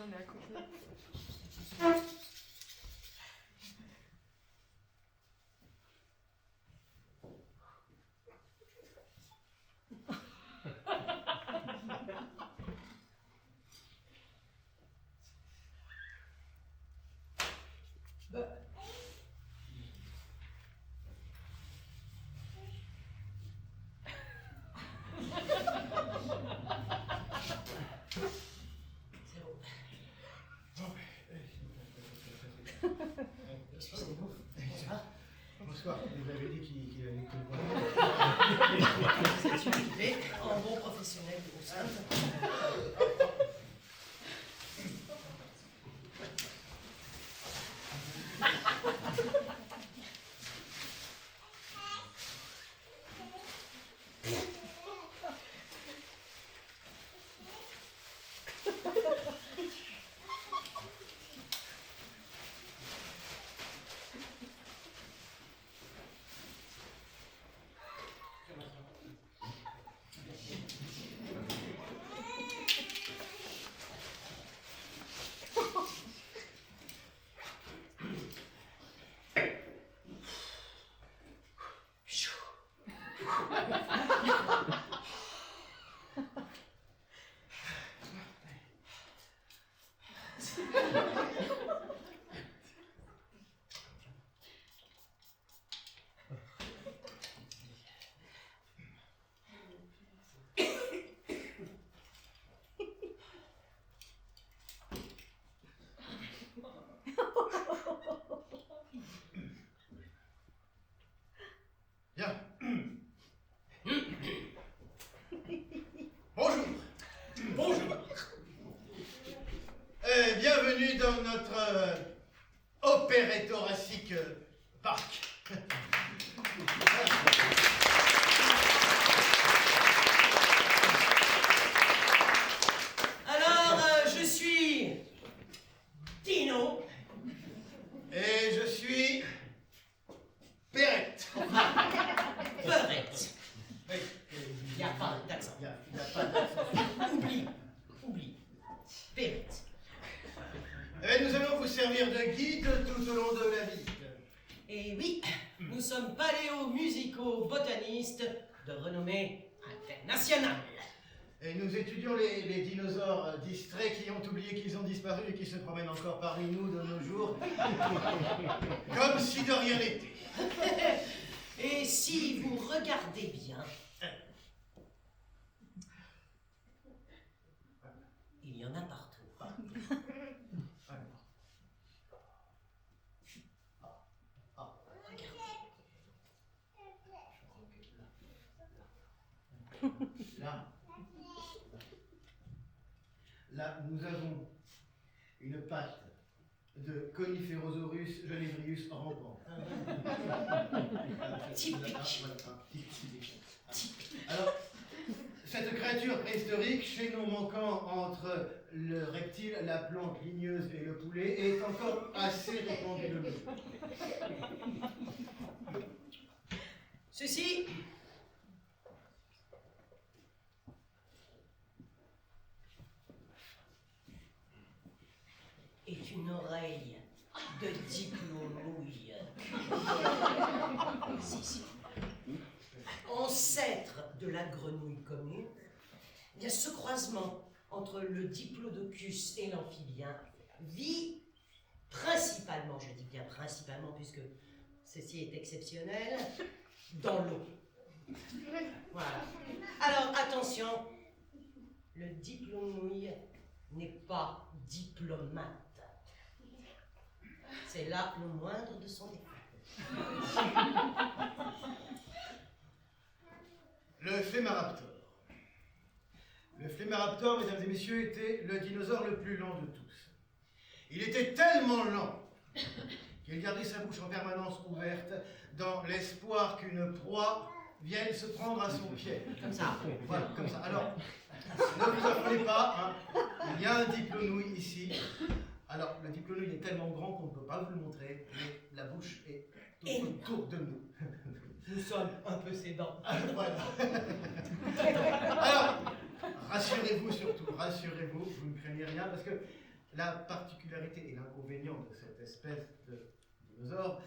on est à côté. Bonsoir, vous avez dit qu'il allait que le C'est une idée en bon professionnel de vos salles. Bien. Bonjour. Bonjour. Bienvenue dans notre opéretto-thoracique parc. Alors, je suis Dino. Et je suis Perrette. Perrette. Oui, Il n'y a pas d'accent. il n'y a pas d'accent. Oublie. Perrette. Nous allons vous servir de guide tout au long de la visite. Et oui, nous sommes paléomusico-botanistes de renommée internationale. Et nous étudions les dinosaures distraits qui ont oublié qu'ils ont disparu et qui se promènent encore parmi nous de nos jours, comme si de rien n'était. Et si vous regardez bien, il y en a partout. Là, nous avons une patte de Coniferosaurus genévrius rampant. Typique. Alors, cette créature préhistorique, chaînon manquant entre le reptile, la plante ligneuse et le poulet, est encore assez répandue de nous. Ceci est une oreille de diplomouille. Si. Ancêtre de la grenouille commune, il y a ce croisement entre le diplodocus et l'amphibien vit principalement, je dis bien principalement puisque ceci est exceptionnel, dans l'eau. Voilà. Alors attention, le diplomouille n'est pas diplomate. C'est là le moindre de son défaut. Le Flémaraptor. Le Flémaraptor, mesdames et messieurs, était le dinosaure le plus lent de tous. Il était tellement lent qu'il gardait sa bouche en permanence ouverte dans l'espoir qu'une proie vienne se prendre à son pied. Comme ça. Voilà, comme ça. Alors, ne vous affolez pas, hein. Il y a un diplonouille ici. Alors, le diplonouille est tellement grand qu'on ne peut pas vous le montrer, mais la bouche est tout autour de nous. Nous sommes un peu sédents. Voilà. Alors, rassurez-vous surtout, rassurez-vous, vous ne craignez rien, parce que La particularité et l'inconvénient de cette espèce de dinosaure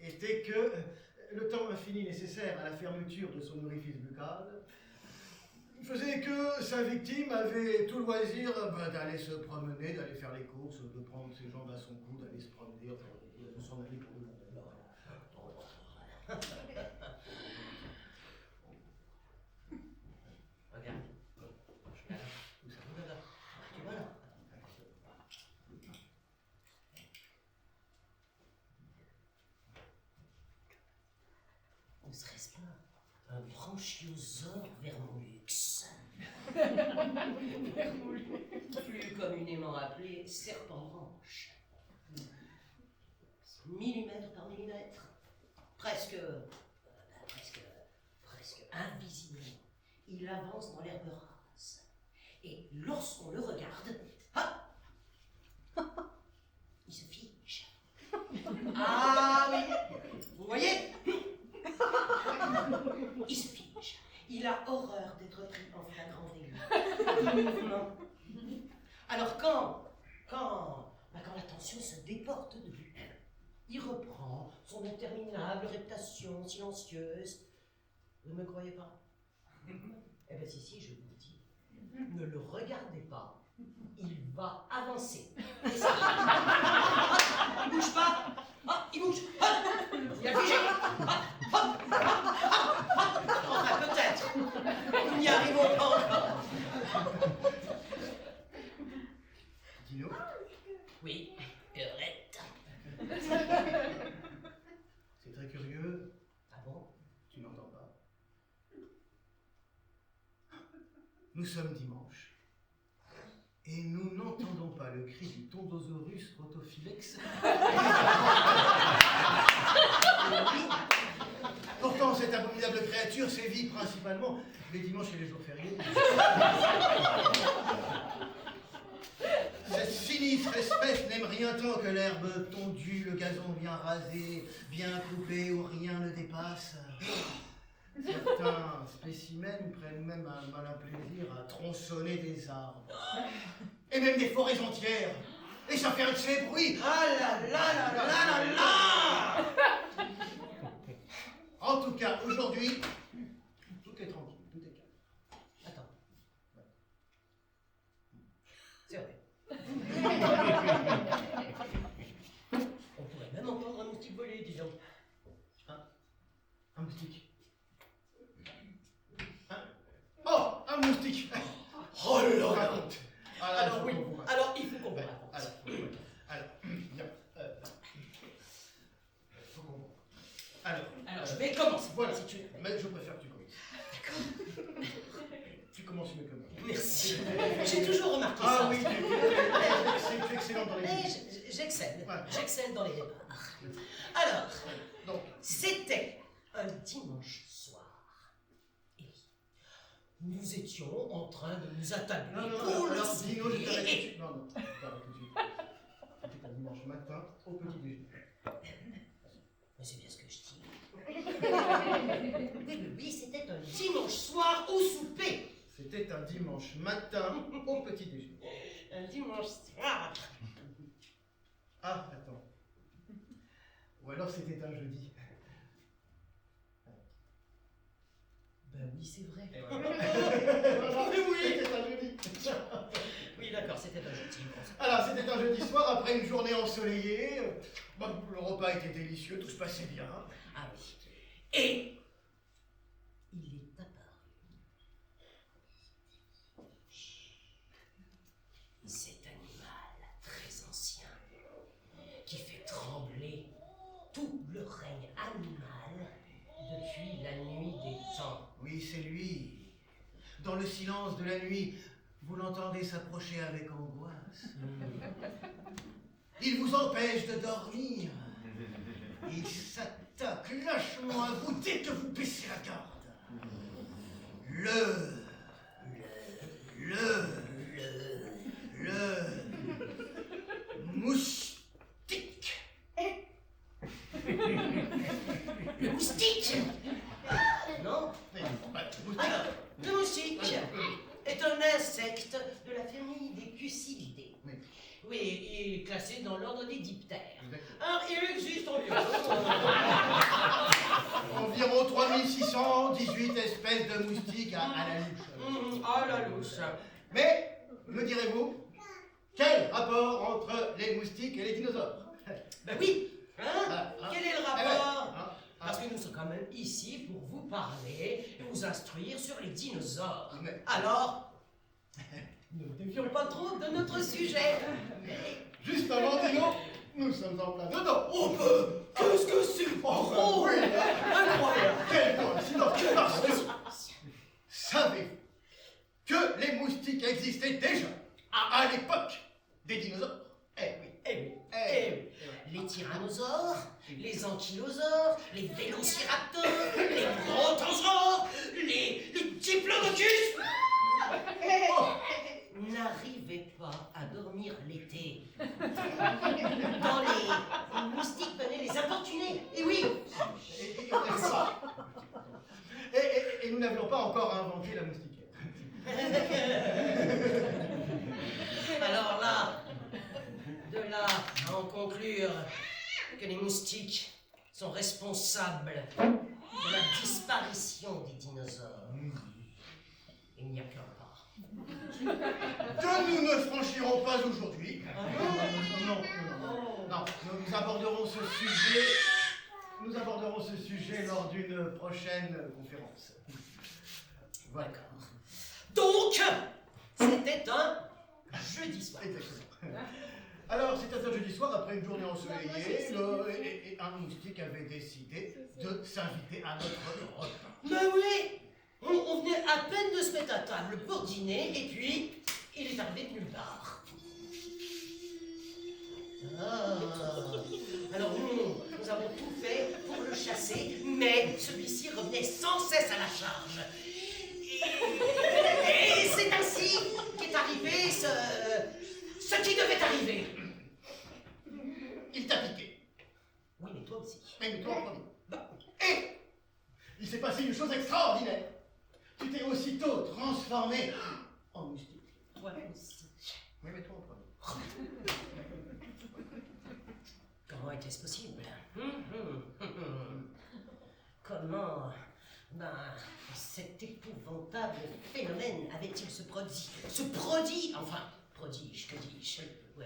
était que le temps infini nécessaire à la fermeture de son orifice buccal faisait que sa victime avait tout loisir d'aller se promener, d'aller faire les courses, de prendre ses jambes à son cou, d'aller se promener, de s'en aller pour le monde. Regarde. Où ça? Là. Tu vois là? Ne serait-ce pas un branchiosaure vermolux, plus communément appelé serpent-branche. Millimètre par millimètre, presque invisible, il avance dans l'herbe rase. Et lorsqu'on le regarde, il se fige. Ah oui, vous voyez? Il se fige. Il a horreur d'être pris en flagrant délit. Mouvement. Alors quand la tension se déporte de lui, il reprend son interminable réputation silencieuse. Vous ne me croyez pas? Eh bien si, je vous le dis. Ne le regardez pas. Il va avancer. Et ça, il bouge pas. Il bouge. Il a figé. Enfin, peut-être. Nous n'y arrivons pas encore. Dino? Oui, correct. C'est très curieux. Ah bon? Tu n'entends pas. Nous sommes dimanche. Et nous n'entendons pas le cri du Tondosaurus rotophilex. Pourtant, cette abominable créature sévit principalement les dimanches et les jours fériés. Cette sinistre espèce n'aime rien tant que l'herbe tondue, le gazon bien rasé, bien coupé, où rien ne dépasse. Certains spécimens prennent même un malin plaisir à tronçonner des arbres. Et même des forêts entières. Et ça fait un de ces bruits. Ah là là là là là là. En tout cas, aujourd'hui, tout est tranquille, tout est calme. Attends. C'est vrai. On pourrait même entendre un moustique voler, dis donc. Un moustique. Oh, un moustique. Oh là là. Alors oui, alors il faut qu'on voit. Bien. Faut qu'on voit. Alors je vais commencer. Voilà. Si tu veux. Mais je préfère que tu commences. D'accord. Tu commences mieux que moi. Merci. J'ai toujours remarqué ça. Ah oui, c'est excellent dans les Mais livres. j'excelle. Ouais. J'excelle dans les départs. Alors, Donc, c'était un dimanche soir. Et nous étions en train de nous attabler pour le Dino, je souper. t'arrête tout de suite. Non, je t'arrête tout de suite. C'était un dimanche matin au petit déjeuner. Mais c'est bien ce que je dis. Oui, c'était un dimanche soir au souper. C'était un dimanche matin au petit déjeuner. Un dimanche soir. Ah, attends. Ou alors c'était un jeudi. Ben oui, c'est vrai. Mais oui, c'était un jeudi. Oui, d'accord, c'était un jeudi. Alors, c'était un jeudi soir, après une journée ensoleillée. Le repas était délicieux, tout se passait bien. Ah oui. Et il est apparu. Cet animal très ancien qui fait trembler tout le règne animal depuis la nuit des temps. Oui, c'est lui. Dans le silence de la nuit, vous l'entendez s'approcher avec angoisse. Il vous empêche de dormir. Il s'attaque lâchement à vous dès que vous baissez la garde. Le moustique. Le moustique. Non. Alors, le moustique est un insecte de la famille des Cucilidés. Oui. Oui, il est classé dans l'ordre des diptères. Exactement. Alors, il existe Environ 3618 espèces de moustiques à la louche. Ah, la louche. Mais, me direz-vous, quel rapport entre les moustiques et les dinosaures? Ben oui, hein? Quel est le Eh ouais, rapport? hein, Parce que nous sommes quand même ici pour vous parler et vous instruire sur les dinosaures. Mais- Alors, ne dévions pas trop de notre sujet. Mais, Juste avant, Dino, nous sommes en plein dedans. oh, qu'est-ce que c'est? Oh, oui. Incroyable. Quelle coïncidence! Parce que, savez-vous que les moustiques existaient déjà à l'époque des dinosaures? Eh oui. Eh oui, Eh eh oui. Les tyrannosaures, les ankylosaures, les vélociraptors, les brontosaures, les diplodocus. N'arrivez pas à dormir l'été. Dans les moustiques venaient les importuner. Et oui. Et nous n'avions pas encore inventé la moustiquaire. Alors là, de là à en conclure que les moustiques sont responsables de la disparition des dinosaures, il n'y a qu'un pas. Que nous ne franchirons pas aujourd'hui. Non, nous aborderons ce sujet lors d'une prochaine conférence. Voilà. D'accord. Donc, c'était un jeudi soir. Exactement. Alors, c'était un jeudi soir, après une journée ensoleillée, et un moustique avait décidé de s'inviter à notre repas. Mais oui, on venait à peine de se mettre à table pour dîner, et puis il est arrivé de nulle part. Alors nous avons tout fait pour le chasser, mais celui-ci revenait sans cesse à la charge. Et c'est ainsi qu'est arrivé ce qui devait arriver. Il t'a piqué. Oui, mais toi aussi. Mais toi en premier. Et il s'est passé une chose extraordinaire. Tu t'es aussitôt transformé en moustique. Toi aussi. Oui, mais toi en premier. Comment était-ce possible? Comment cet épouvantable phénomène avait-il ce prodige, enfin, prodige, que dis-je? Oui,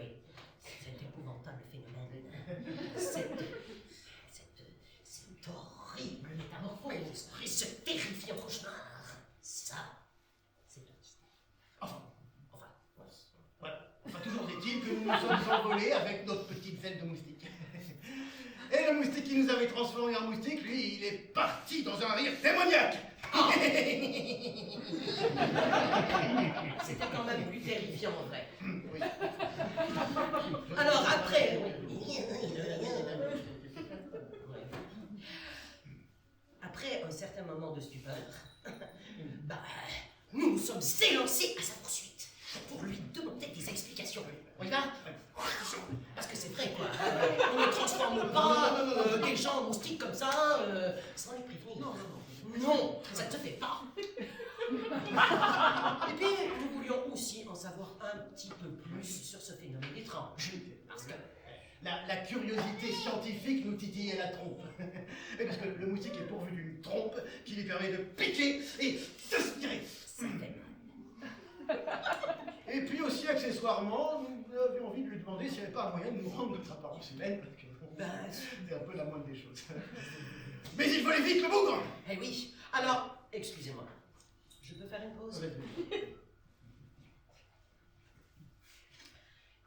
cet épouvantable phénomène, cette horrible métamorphose, ce terrifiant cauchemar, ça, c'est un mystère. Enfin, Voilà. Enfin, toujours est-il que nous nous sommes envolés avec notre petite veine de moustique. Et le moustique qui nous avait transformés en moustique, lui, il est parti dans un rire démoniaque. C'était quand même plus terrifiant en vrai. Oui. Alors après, après un certain moment de stupeur, nous nous sommes élancés à sa poursuite pour lui demander des explications. On y va? Parce que c'est vrai quoi, on ne transforme pas des gens en moustiques comme ça sans les prévenir. Non, ça ne se fait pas. Et puis nous voulions aussi en savoir un petit peu plus sur ce phénomène étrange. Parce que La curiosité scientifique nous titillait la trompe. Et parce que le moustique est pourvu d'une trompe qui lui permet de piquer et d'aspirer. Et puis aussi, accessoirement, nous avions envie de lui demander s'il n'y avait pas un moyen de nous rendre notre apparence humaine, parce que c'est un peu la moindre des choses. Mais il fallait vite le bougre. Eh oui, alors, excusez-moi, je peux faire une pause?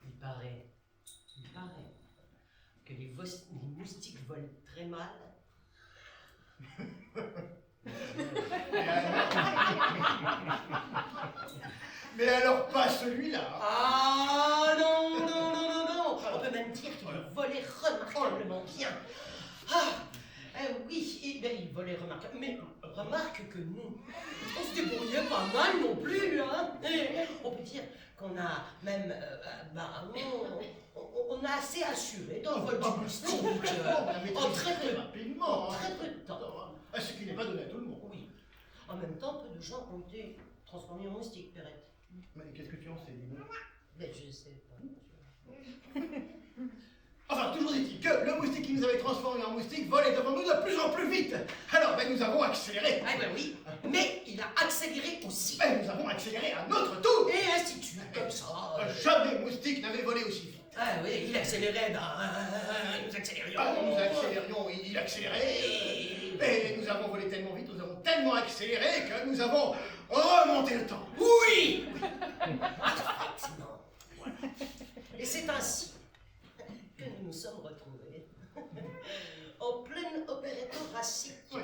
Il paraît que les moustiques volent très mal. Mais alors pas celui-là. Ah non. On peut même dire qu'il volait remarquablement bien. Oui, il volait remarquablement. Mais remarque que nous, on se débrouillait pas mal non plus, hein. Et on peut dire qu'on a même, on a assez assuré dans le vol du moustique en très peu rapidement. de temps. Ce qui n'est pas donné à tout le monde. Oui. En même temps, peu de gens ont été transformés en moustiques, Perrette. Mais qu'est-ce que tu en sais, dis-moi? Ben, je sais pas. Enfin, toujours dit-il que le moustique qui nous avait transformés en moustiques volait devant nous de plus en plus vite. Alors, nous avons accéléré. Ah ben oui, mais il a accéléré aussi. Nous avons accéléré à notre tour. Et ainsi de suite, comme ça. Jamais moustique n'avait volé aussi vite. Ah oui, il accélérait, nous accélérions. Nous accélérions, il accélérait. Et nous avons volé tellement vite, nous avons tellement accéléré que nous avons remonté le temps. Oui. Effectivement. Voilà. Et c'est ainsi que nous nous sommes retrouvés en pleine opéretto-racique. Oui.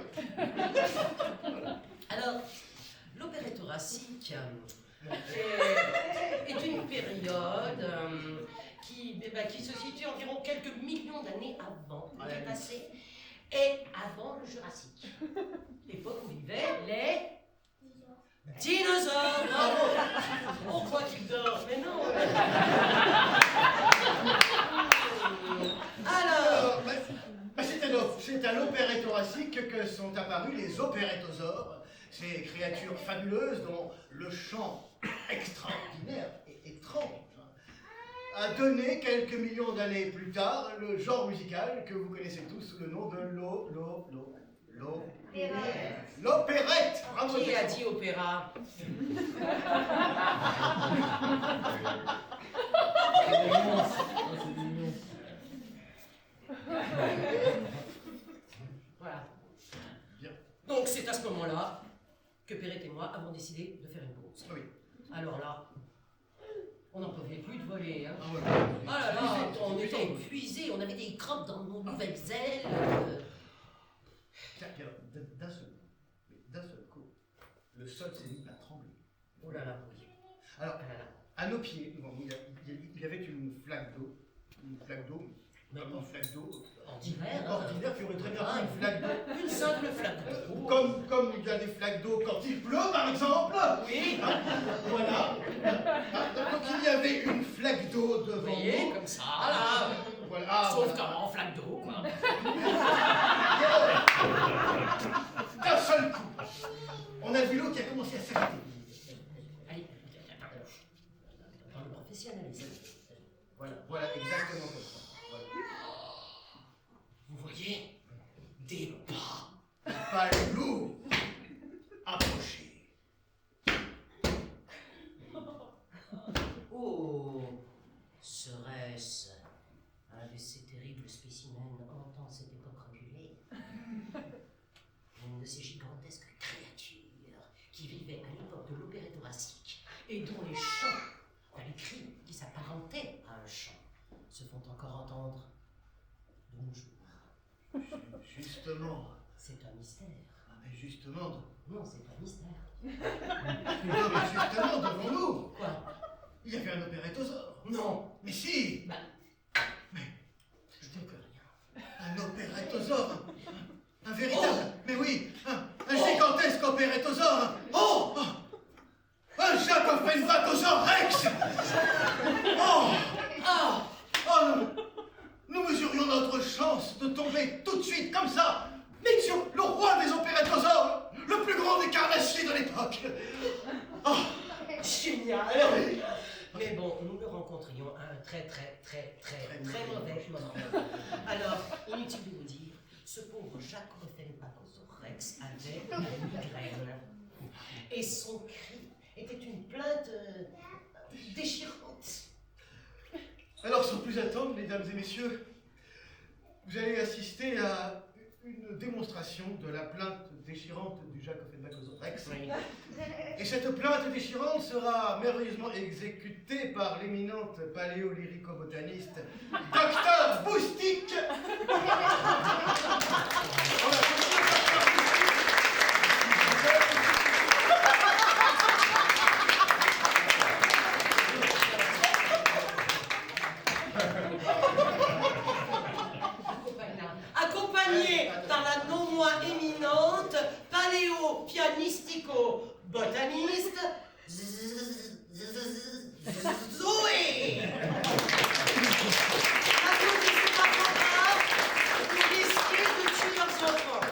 Alors, l'opéretto-racique est une période qui se situe environ quelques millions d'années avant le Crétacé et avant le Jurassique. L'époque où vivaient les dinosaures. Bravo. On croit qu'il dort, mais non. Alors, c'est à l'opéretto-racique que sont apparus les opérettosaures, ces créatures fabuleuses dont le chant extraordinaire et étrange a donné quelques millions d'années plus tard le genre musical que vous connaissez tous sous le nom de l'opérette. Bravo. qui a dit opéra? Voilà. Bien. Donc c'est à ce moment-là que Perrette et moi avons décidé de faire une pause. Oui. Alors là, on n'en pouvait plus de voler. Hein. Ah ouais. Oh là là, on était épuisés, on avait des crampes dans nos nouvelles ailes. D'un seul coup, le sol s'est mis à trembler. Oh là là, oui. Alors, Ah là là. à nos pieds, il y avait une flaque d'eau, Mais comme une flaque d'eau ordinaire, ordinaire qui aurait très bien pris une flaque d'eau. Une simple flaque d'eau. Comme il y a des flaques d'eau quand il pleut, par exemple. Oui. Voilà. Donc il y avait une flaque d'eau Vous devant voyez, nous. comme ça, là. Voilà. Sauf qu'en flaque d'eau, quoi. D'un seul coup, on a vu l'eau qui a commencé à s'arrêter. Allez, dans le professionnalisme. Voilà exactement comme ça. Voilà. Vous voyez, des pas. Pas lourd. Approchez. Oh, serait-ce un de ces terribles spécimens en cette époque reculée? Une de ces gigantesques créatures qui vivaient à l'époque de l'opéretto-racique et dont les chants, les cris qui s'apparentaient à un chant, se font encore entendre de nos jours. Justement. C'est un mystère. Ah, mais justement. Non, c'est un mystère. Non, mais justement, devant nous. Quoi? Il y avait un opérettosaure. Non. Mais si. Bah, Mais je dis que rien. un opérettosaure. Un véritable. Mais oui, un gigantesque opérettosaure. Oh, un Jacophenvacosaure Rex. Nous mesurions notre chance de tomber tout de suite, comme ça, mais sur le roi des opérettosaures, le plus grand des carnassiers de l'époque. Génial! Mais bon, nous le rencontrions à un très mauvais moment. Alors, inutile de vous dire, ce pauvre Jacophenvacosaure Rex avait une migraine. Et son cri était une plainte déchirante. Alors, sans plus attendre, mesdames et messieurs, vous allez assister à une démonstration de la plainte déchirante du Jacophenvacosaure Rex. Oui. Et cette plainte déchirante sera merveilleusement exécutée par l'éminente paléolyrico-botaniste Dr Boustic. Accompagné par la non moins éminente paléo-pianistico-botaniste Zoé. Applaudissez pas trop fort, vous risquez de tuer leurs enfants.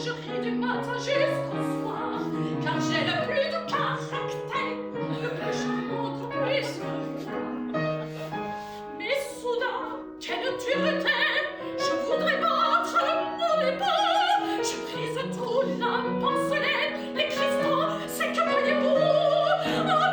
je ris du matin jusqu'au soir, car j'ai le plus de caractère, le plus charmant qu'on puisse me voir. Mais soudain, quelle dureté, je voudrais battre le mauvais pas. Je brise tout la porcelaine, les cristaux, c'est que voyez-vous, plaignez-moi.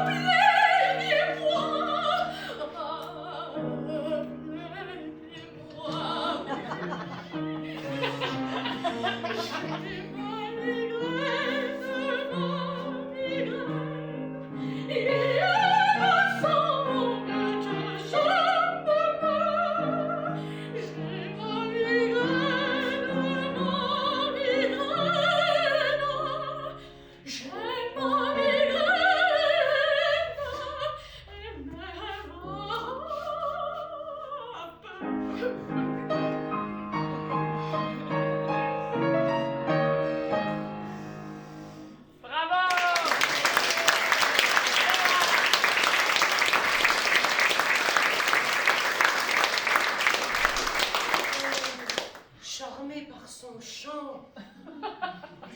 Charmé par son chant,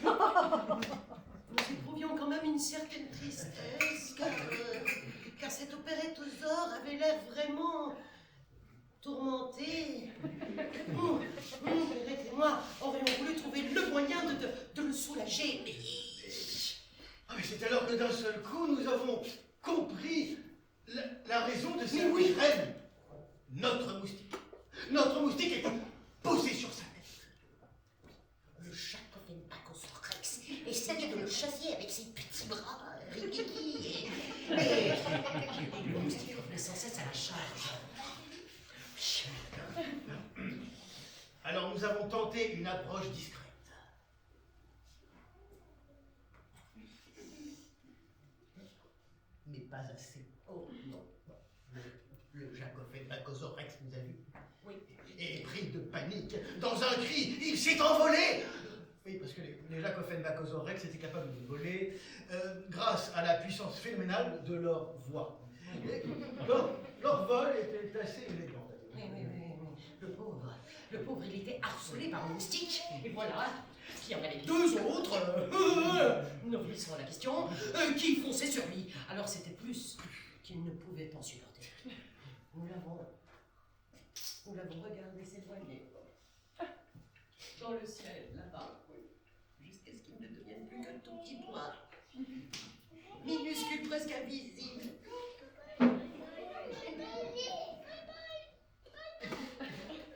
nous éprouvions quand même une certaine tristesse, car cette opérette aux ors avait l'air vraiment tourmentée. Perrette et moi aurions voulu trouver le moyen de le soulager, mais... Ah, mais c'est alors que d'un seul coup, nous avons compris la raison de cette oui. migraine. Notre moustique. Notre moustique était posé sur sa tête. Le Jacophenbachos rex essayait de le chasser avec ses petits bras rikiki Et le moustique revenait sans cesse à la charge. Alors nous avons tenté une approche discrète. Mais pas assez. Oh non. Le Jacophenbachos rex nous a vus. Oui. Et pris de panique, dans un cri, il s'est envolé. Oui, parce que les Jacophenbachos rex étaient capables de voler grâce à la puissance phénoménale de leur voix. Et leur vol était assez élégant. Oui. Le pauvre, il était harcelé par le moustique. Et voilà, il y en avait deux autres, ne relisant la question, qui fonçaient sur lui. Alors c'était plus qu'il ne pouvait pas supporter. Nous l'avons regardé s'éloigner. Dans le ciel, là-bas, jusqu'à ce qu'il ne devienne plus qu'un tout petit point. Minuscule, presque invisible.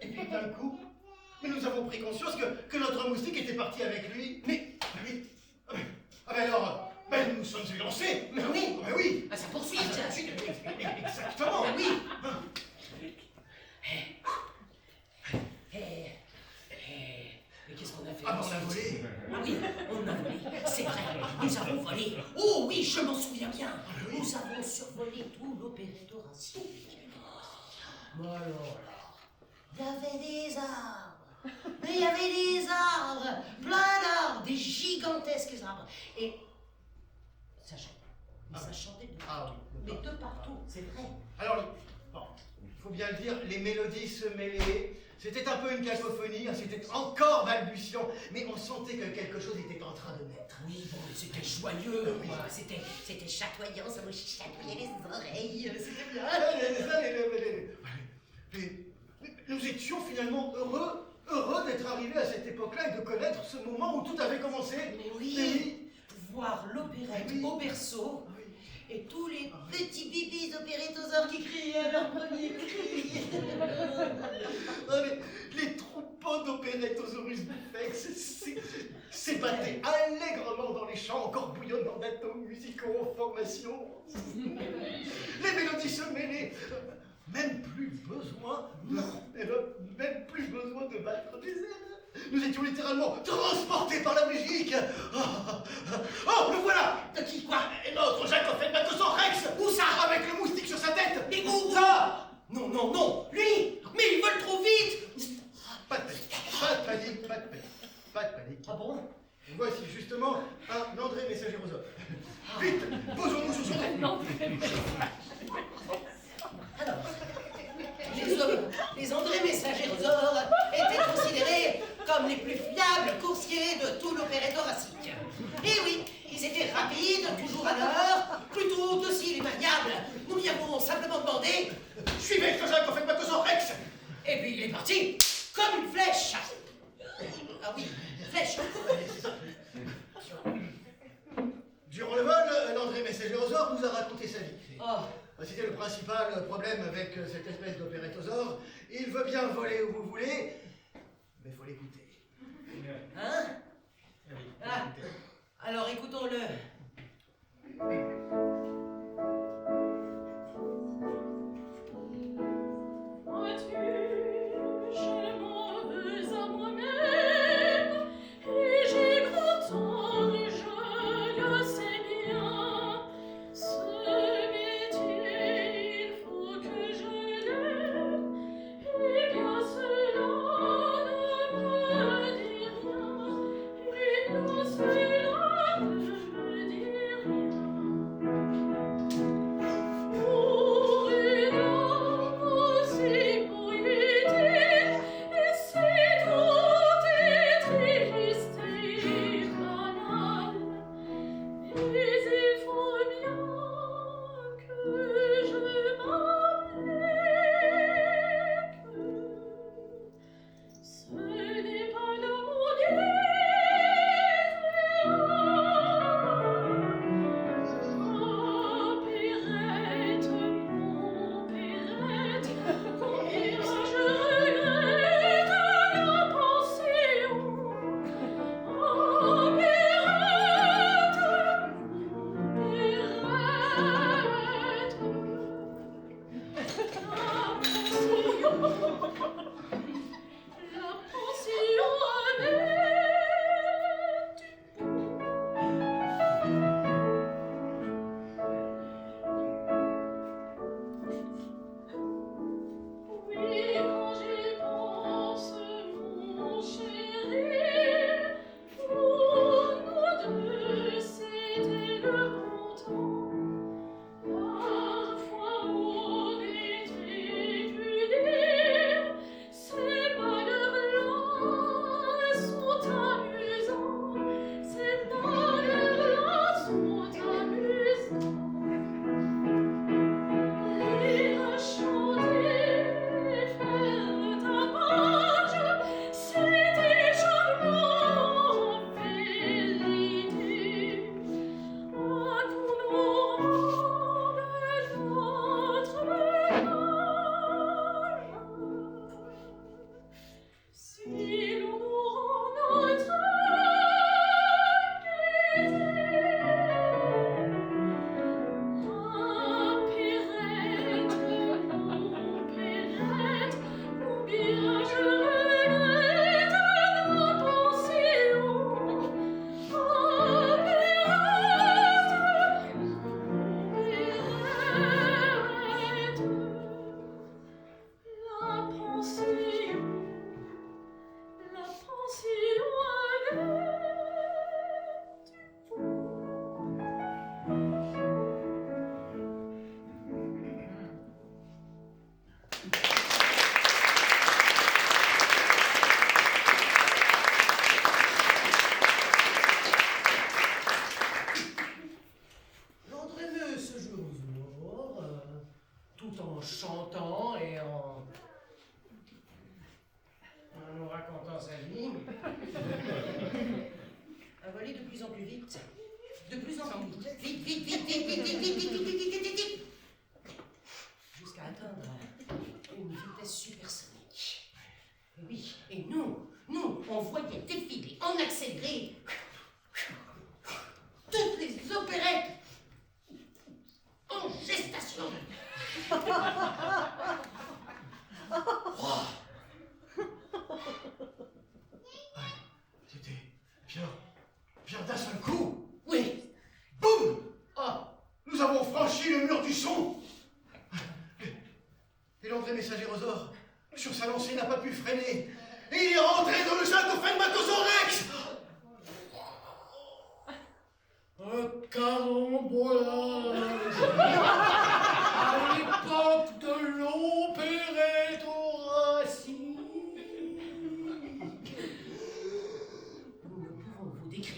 Et puis d'un coup, mais nous avons pris conscience que notre moustique était parti avec lui. Mais alors, nous nous sommes élancés. Mais oui. Mais oui. Ah, ça poursuit, tiens. Exactement. Mais oui. Mais qu'est-ce qu'on a fait? On a volé. Ah oui, on a volé. C'est vrai, nous avons volé. Oh oui, je m'en souviens bien. oui. Nous avons survolé tout l'opéretto Racine. Mais alors là, il y avait des arbres. Mais il y avait des arbres, plein d'arbres, des gigantesques arbres. Et ça chantait. Mais ça chantait de partout. Mais de partout, c'est vrai. Alors, il faut bien le dire, les mélodies se mêlaient. C'était un peu une cacophonie, c'était encore balbutiant, mais on sentait que quelque chose était en train de naître. Oui, bon, c'était joyeux, Oui. quoi. C'était chatoyant, ça me chatouillait les oreilles. C'était bien. Nous étions finalement heureux d'être arrivés à cette époque-là et de connaître ce moment où tout avait commencé. Mais oui, voir l'opérette Oui. au berceau Oui. et tous les petits bibis opérettosaures qui criaient leur premier cri. Ah, les troupeaux d'opérettosaurus bifex s'ébattaient allègrement dans les champs encore bouillonnants d'atomes musicaux en formation. Les mélodies se mêlaient. Même plus besoin de battre des ailes. Nous étions littéralement transportés par la musique. Oh, le voilà. De qui, quoi? Notre Jacophenbachos rex. Où ça? Avec le moustique sur sa tête. Mais où? Ça. Non, lui. Mais ils veulent trop vite. Pas de panique. Ah bon? Voici justement un André messager aux hommes. Vite, posons-nous sur son tête. Non, Alors, les André messagers aux ors étaient considérés comme les plus fiables coursiers de tout l'opérette thoracique. Et oui, ils étaient rapides, toujours à l'heure, plutôt dociles et maniables. Nous lui avons simplement demandé, Suivez Jacques Offenbach Rex. et puis il est parti comme une flèche. Ah oui, une flèche. Durant le vol, l'André Messagerosaure nous a raconté sa vie. Oh, C'était le principal problème avec cette espèce d'opérettosaure. Il veut bien voler où vous voulez, mais faut l'écouter. hein? Ah, alors écoutons-le. Vois-tu, je m'en veux à moi-même, et j'ai grand tort, je le sais bien. Ce métier, il faut que je l'aime, et bien cela ne me dit rien, et bien cela ne me dit rien. Pour une âme aussi brûlée, et c'est tout est triste et banal, mais il faut bien que je m'applique. Ce n'est pas l'amour Oh, Perrette, mon Perrette, combien je regrette la pension. Oh, Perrette, la pension avait Oui, quand j'y pense, mon chéri, pour nous deux, c'était le bon temps. Parfois on était punis, ces malheurs-là sont amusants, ces malheurs-là sont amusants. Lire, chanter, faire tapage, c'était charmant en vérité. Ah, qu'on nous rende notre âge, si l'on nous rend notre gaieté. Ah, Perrette, mon Perrette, combien je regrette la pension. Ah, Perrette, Perrette, la pension avait L'André ce jour tout en chantant et en nous racontant sa vie, a volé de plus en plus vite. De plus en plus vite. Vite, vite, vite, vite, vite, vite, vite, vite, vite, vite, vite, vite, vite. Jusqu'à atteindre une vitesse supersonique. Et oui, et nous, on voyait défiler en accéléré toutes les opérettes en gestation. C'était genre d'un seul coup. Oui. Boum! Oh, Nous avons franchi le mur du son. Et l'André Messagerosaure, sur sa lancée, n'a pas pu freiner. Et il est rentré dans le Jacques Offenbach Un carambolage à l'époque de l'opérette thoracique. nous ne pouvons vous décrire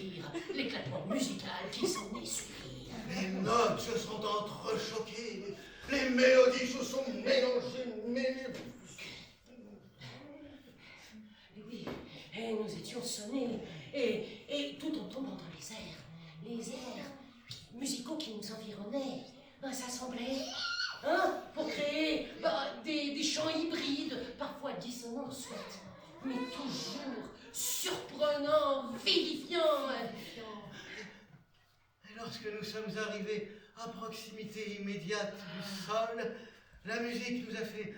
musicale qui s'en est suivie. Les notes se sont entrechoquées, les mélodies se sont mélangées, Et oui, et nous étions sonnés, et tout en tombant dans les airs musicaux qui nous environnaient, s'assemblaient, pour créer des chants hybrides, parfois dissonants, soit, mais toujours surprenants, vivifiants. Et lorsque nous sommes arrivés à proximité immédiate du sol, la musique nous a fait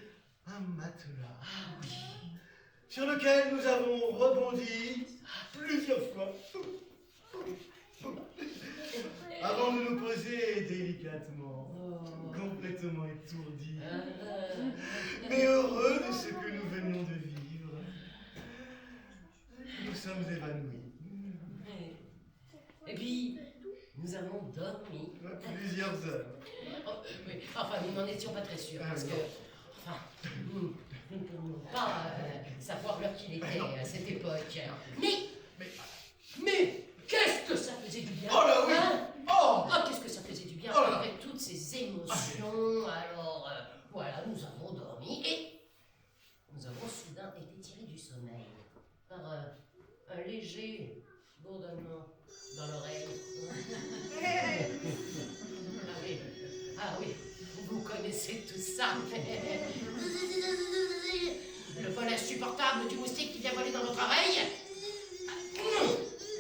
un matelas. Sur lequel nous avons rebondi plusieurs fois. Avant de nous poser délicatement, complètement étourdis, mais heureux de ce que nous venions de vivre. Nous sommes évanouis. Et puis, nous avons dormi. Plusieurs heures. Oui, enfin, nous n'en étions pas très sûrs, parce que, nous ne pouvions pas savoir l'heure qu'il était à cette époque. Mais qu'est-ce que ça faisait du bien! Oh là oui! Qu'est-ce que ça faisait du bien Oh là là. après toutes ces émotions. Alors, voilà, nous avons dormi et nous avons soudain été tirés du sommeil par un léger bourdonnement dans l'oreille. Ah oui, vous connaissez tout ça. Le vol insupportable du moustique qui vient voler dans votre oreille.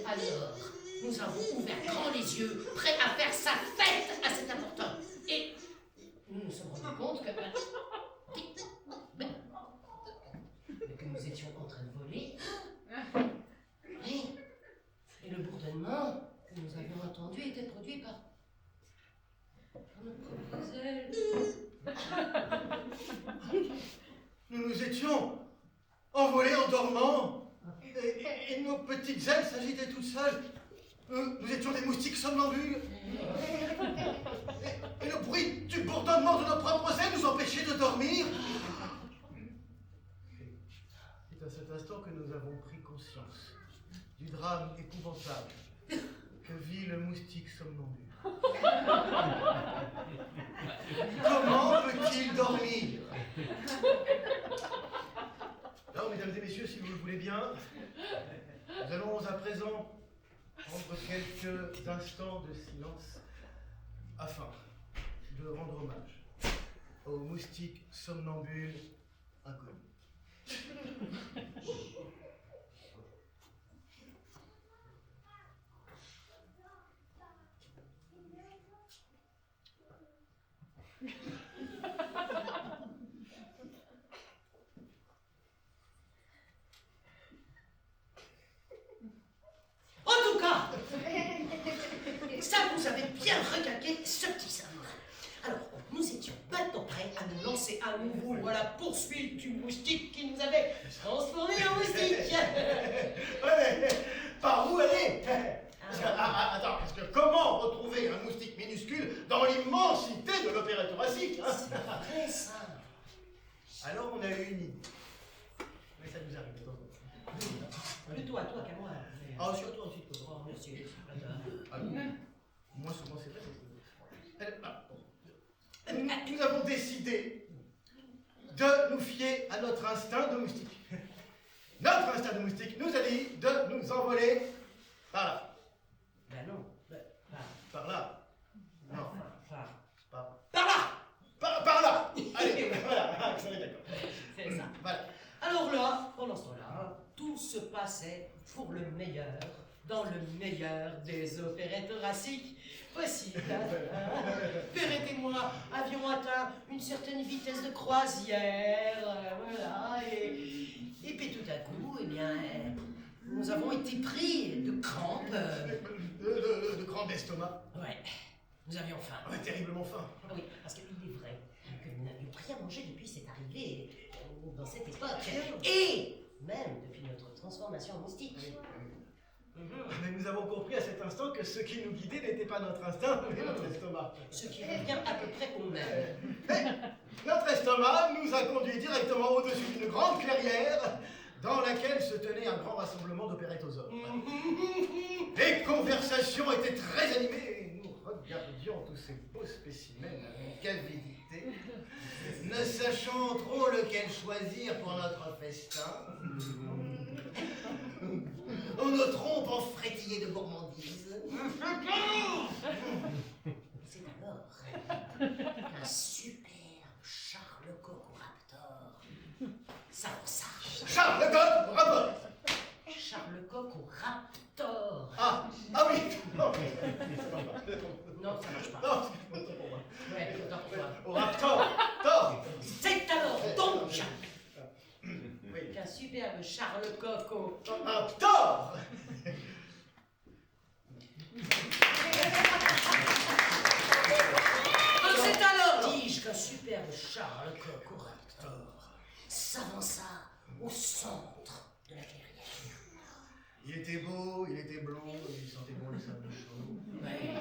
Alors, nous avons ouvert grand les yeux, prêts à faire sa fête à cet important. Et nous nous sommes rendus compte que nous étions en train de voler. Et le bourdonnement que nous avions entendu était produit par notre propre ailes. Nous nous étions envolés en dormant, et nos petites ailes s'agitaient toutes seules. Nous étions des moustiques somnambules. Et le bruit du bourdonnement de nos propres ailes nous empêchait de dormir. C'est à cet instant que nous avons pris conscience du drame épouvantable que vit le moustique somnambule. Comment peut-il dormir? Alors, mesdames et messieurs, si vous le voulez bien, nous allons à présent prendre quelques instants de silence afin de rendre hommage au moustique somnambule inconnu. En tout cas, ça vous avait bien regagué ce petit singe. Alors, nous étions maintenant prêts à nous lancer à nouveau à la poursuite du moustique qui nous avait transformés en moustique. Ouais, mais par où aller? Attends, parce que comment retrouver un moustique minuscule dans l'immensité de l'opéra thoracique, hein? C'est très simple. Alors on a eu une idée. Mais ça nous arrive de temps en temps. Plutôt à toi qu'à moi. Ah, surtout ensuite. Oh, monsieur. Ah, moi, souvent, c'est vrai. Nous avons décidé de nous fier à notre instinct de moustique. Notre instinct de moustique nous a dit de nous envoler par là. Ben non. Par là. Non. Par là. Par là. Allez, voilà, ça est d'accord. C'est ça. Voilà. Alors là, pendant ce temps-là, tout se passait pour le meilleur, dans le meilleur des opérettes thoraciques possibles. Perrette et moi avions atteint une certaine vitesse de croisière, voilà, et puis tout à coup, eh bien, nous avons été pris de crampes. De crampes d'estomac. Ouais, nous avions faim. Ouais, terriblement faim. Ah oui, parce qu'il est vrai que nous n'avions rien mangé depuis cette arrivée dans cette époque. Et même depuis notre transformation en moustique. Mais nous avons compris à cet instant que ce qui nous guidait n'était pas notre instinct, mais notre estomac. Ce qui revient à peu près au même. Notre estomac nous a conduits directement au-dessus d'une grande clairière dans laquelle se tenait un grand rassemblement d'opérettosaures. Les conversations station était très animée et nous regardions tous ces beaux spécimens avec avidité, ne sachant trop lequel choisir pour notre festin. Nos trompes en frétillé de gourmandise. C'est alors qu'un superbe Charles Cocoraptor s'avança. Charles Coq, rapport. Charles Cocoraptor. Ah oui. Non, Non, ça marche pas. non, c'est pour moi. Ouais, attends, pourquoi? Au raptor, tort. C'est alors donc qu'un superbe Charles Coco. Raptor. C'est alors, dis-je, qu'un superbe Charles Cocoraptor S'avança au centre de la clairière. Il était beau, il était blond, il sentait bon le sable chaud. Ouais.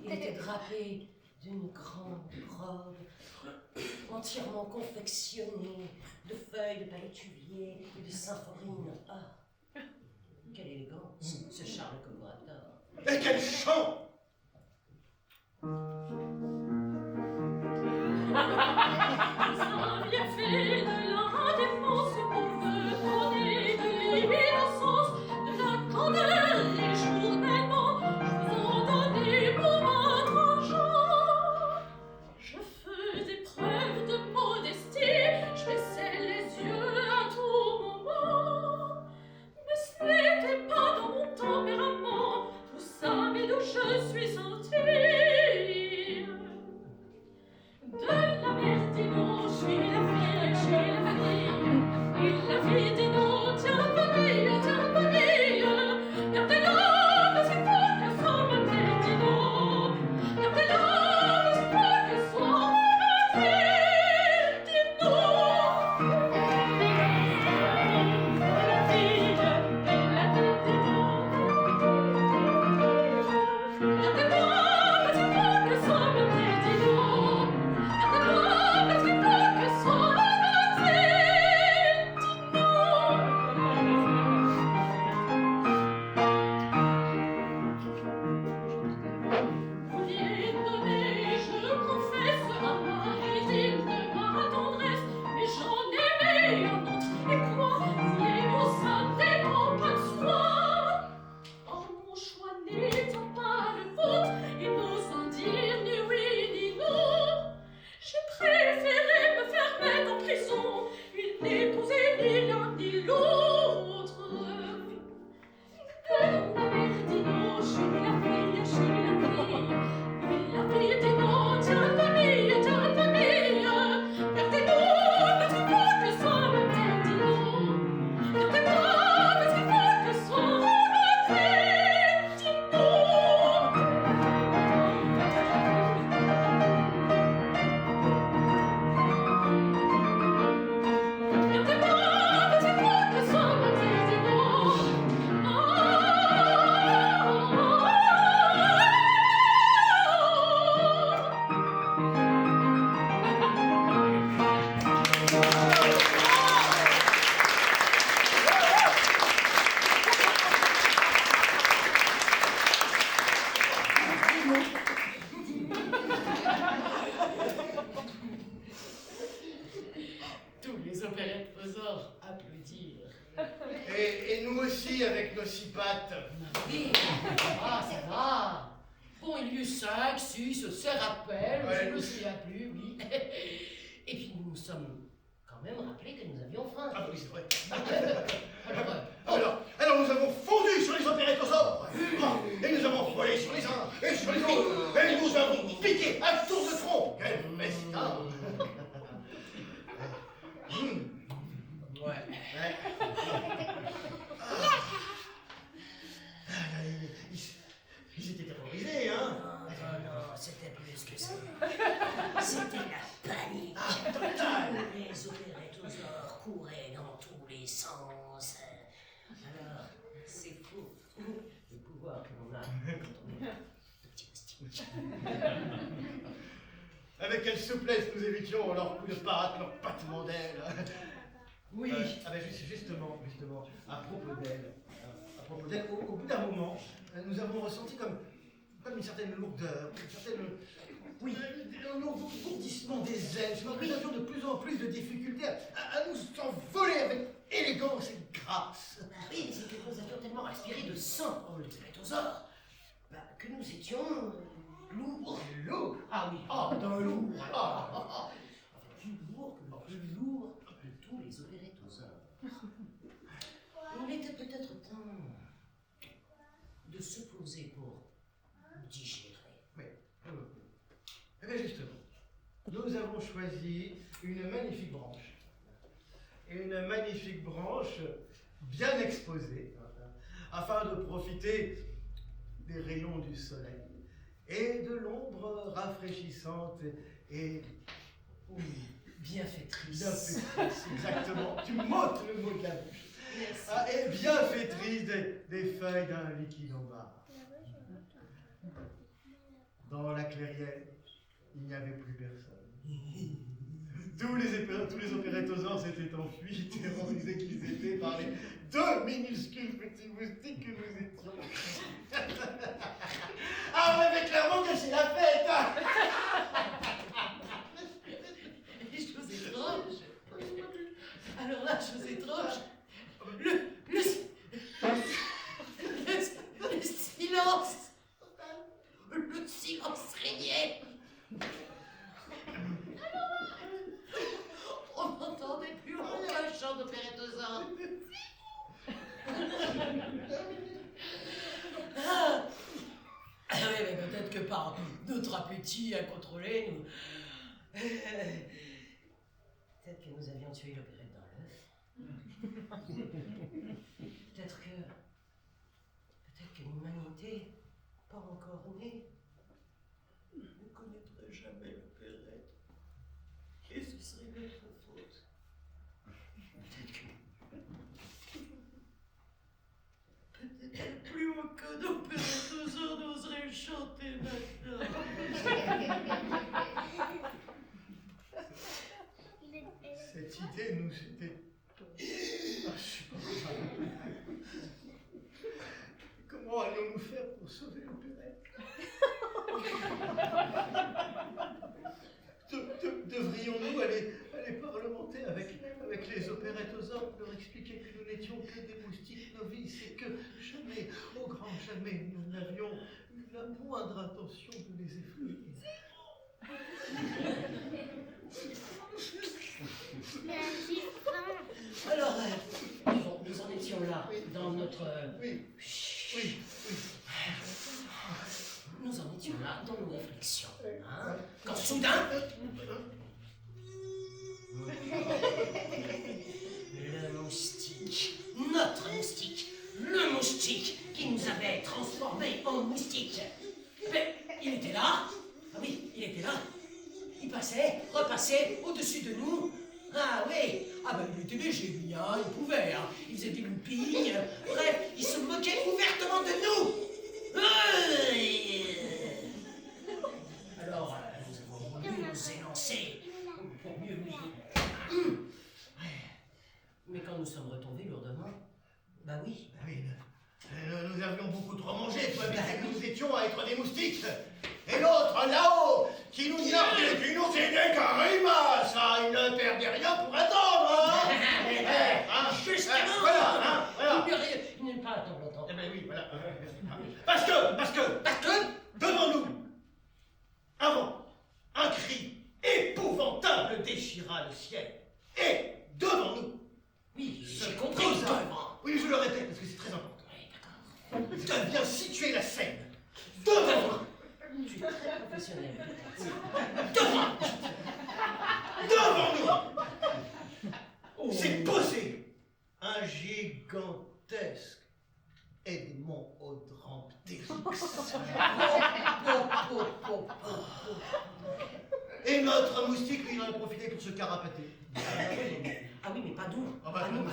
Il était drapé d'une grande robe entièrement confectionnée de feuilles de palétuvier et de symphorine. Ah, quelle élégance, ce Charles Cocoraptor. Et quel chant! Ça vient fait de la défense pour me donner de l'innocence, de la candeur et journellement, je vous en donnais pour votre argent. Je faisais preuve de modestie, je baissais les yeux à tout moment. Mais ce n'était pas dans mon tempérament, tout ça, mais d'où je suis sortie. De la mère Dino, je suis la fille, et la fille Dino, tiens la famille, gardez-la, parce qu'il faut qu'elle soit ma mère Dino, gardez-la, parce qu'il faut qu'elle soit ma mère Dino. La fille, et la fille Dino, gardez-la, parce qu'il faut qu'elle soit ma mère Dino. J'ai préféré me faire mettre en prison, une n'épouser ni l'un ni l'autre. De la mère Dino, je suis la fille, et la fille Dino, tiens la famille, gardez-nous, parce qu'il faut que soit ma mère Dino, gardez-moi, parce qu'il faut que soit ma mère Dino. Tous les opérettes-faiseurs applaudirent. Et nous aussi avec nos six pattes. Oui, ça va. Bon, il y eut 5, 6, 7 rappels, Ouais. je ne me souviens plus, oui. Et puis nous nous sommes quand même rappelés que nous avions faim. Ah oui, c'est vrai. Alors, Alors nous avons fondu sur les opérettosaures. Et nous avons volé sur les uns et sur les autres. Et nous avons piqué à tour de front. Quel festin! ouais. Ils étaient terrorisés, hein? Non, c'était plus que ça. C'était la panique. Les opérettosaures couraient dans tous les sens. Alors, c'est fou le pouvoir que l'on a quand on est petit moustique. Avec quelle souplesse nous évitions leurs coups de patte, leurs battements d'ailes. Oui. Ah ben justement, à propos d'elle, au bout d'un moment, nous avons ressenti comme une certaine lourdeur, oui, un engourdissement des ailes. Nous avions de plus en plus de difficultés à nous envoler avec élégance et grâce. Oui, mais c'est que nous avions tellement aspiré de sang comme le stérétosaure que nous étions lourds. Lourd. Ah oui, d'un lourd. En fait, plus lourd que le plus lourd de tous les opérétosaures. Il était peut-être temps de se poser pour digérer. Oui. Eh bien justement, nous avons choisi une magnifique branche. Une magnifique branche bien exposée, afin de profiter des rayons du soleil et de l'ombre rafraîchissante et Bienfaitrice. bienfaitrice, exactement. Tu m'ôtes le mot de la bouche. Merci. Et bienfaitrice des feuilles d'un liquide en bas. Dans la clairière, il n'y avait plus personne. Tous les opérétosaures s'étaient enfuis, terrorisés qu'ils étaient par les 2 minuscules petits moustiques que nous étions. Ah, on avait clairement gâché la fête, hein. Chose étrange. Alors là, chose étrange. Le silence. Le silence régnait. On n'entendait plus aucun chant d'opérétosaure. Ah oui, mais peut-être que par notre appétit incontrôlé, nous... Peut-être que nous avions tué l'opérette dans l'œuf. Peut-être que l'humanité, pas encore née, ne connaîtrait jamais l'opérette. Et ce serait notre faute. Peut-être que plus aucun opérétosaure n'oserait chanter maintenant. Cette idée nous était insupportable. Comment allions-nous faire pour sauver l'opérette? Devrions-nous aller parlementer avec les opérettosaures pour leur expliquer que nous n'étions que des moustiques novices et que jamais, au grand jamais, nous n'avions eu la moindre intention de les effrayer? Alors, nous en étions là, dans notre... Oui. Nous en étions là dans nos réflexions, hein, quand soudain... Le moustique, notre moustique, le moustique qui nous avait transformés en moustiques. Mais il était là, ah oui, il était là. Il passait, repassait au-dessus de nous. Ah oui, ah ben il était léger lui, hein, il pouvait, hein. Il faisait des loopings, bref, il se moquait ouvertement de nous. Alors, nous avons voulu nous élancer pour mieux lui. Mais quand nous sommes retombés lourdement, bah oui. Oui, nous avions beaucoup trop mangé pour éviter que nous étions à être des moustiques. Et l'autre, là-haut, qui nous narguait, qui nous aidait qu'un rimas, ça, il ne perdait rien pour attendre, hein. Justement, Voilà. il n'est pas à attendre longtemps. Eh ben oui, voilà. Parce que, devant nous, avant, un cri épouvantable déchira le ciel. Et devant nous, Oui, ce j'ai compris. devant. Oui, je le répète parce que c'est très important. Oui, d'accord. Devient situer la scène. Devant nous. Tu es très professionnel. Devant nous. C'est posé un gigantesque Edmond Audran-Ptérix. Et notre moustique, lui, il en a profité pour se carapater. Ah oui, mais pas nous. Ah bah, Pas nous.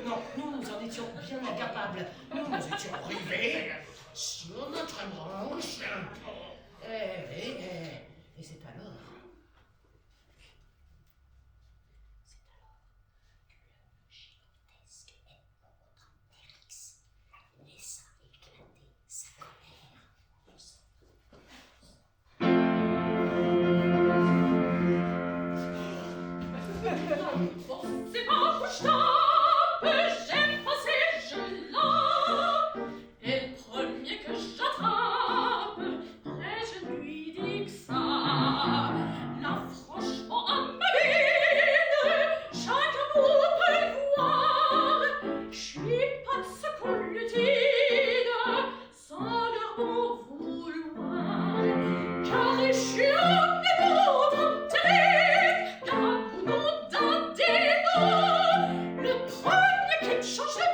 Non, nous en étions bien incapables. Nous étions rivés sur notre branche. Et c'est alors... que le gigantesque Edmond Audran-Ptérix laissa éclater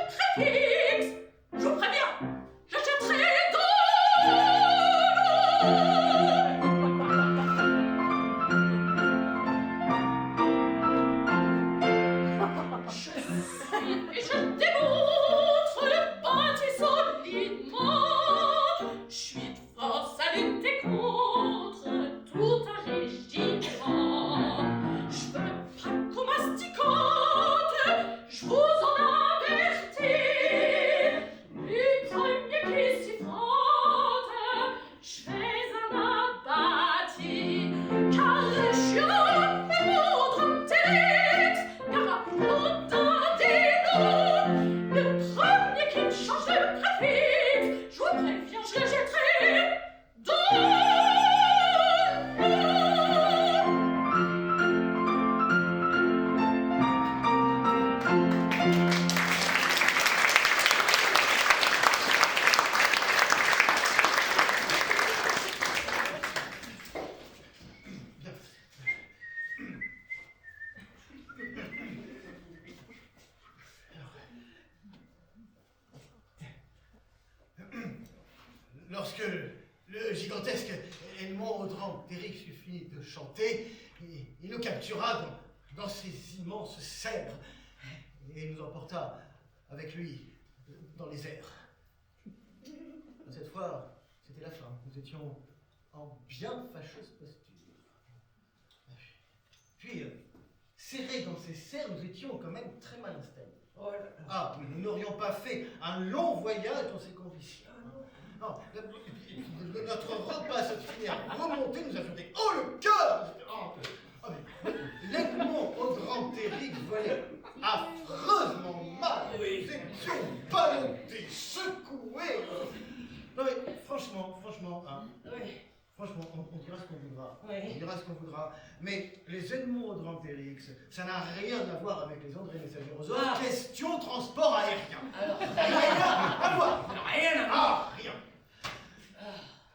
préfixe. Je vous préviens, je jetterai dans je suis et je démontre le bâti solidement. Je suis de force à lutter contre tout un régiment. Je veux pas qu'on masticote, je vous en avertis. Du premier qui s'y frotte, je fais un abattis. Car le chien est mon dromtélix, car à le premier qui me change de préfixe, je vous préviens, je le jetterai dans l'eau. Lorsque le gigantesque Edmond Audran-Térix eut fini de chanter, il nous captura dans ses immenses serres et nous emporta avec lui dans les airs. Cette fois, c'était la fin. Nous étions en bien fâcheuse posture. Puis, serrés dans ces serres, nous étions quand même très mal installés. Oh là là. Ah, nous n'aurions pas fait un long voyage dans ces conditions. Non, notre repas se finit à remonter, nous avions des oh le cœur! L'Edmond Audran-Térix volait affreusement mal. Nous étions ballottés, secoués. Non mais franchement, hein, franchement, on dira ce qu'on voudra. Oui. On dira ce qu'on voudra. Mais les Edmond Audran-Térix, ça n'a rien à voir avec les André Messager aux autres. Ah. Question transport aérien. Alors, Rien à voir. rien à voir. Ah, rien.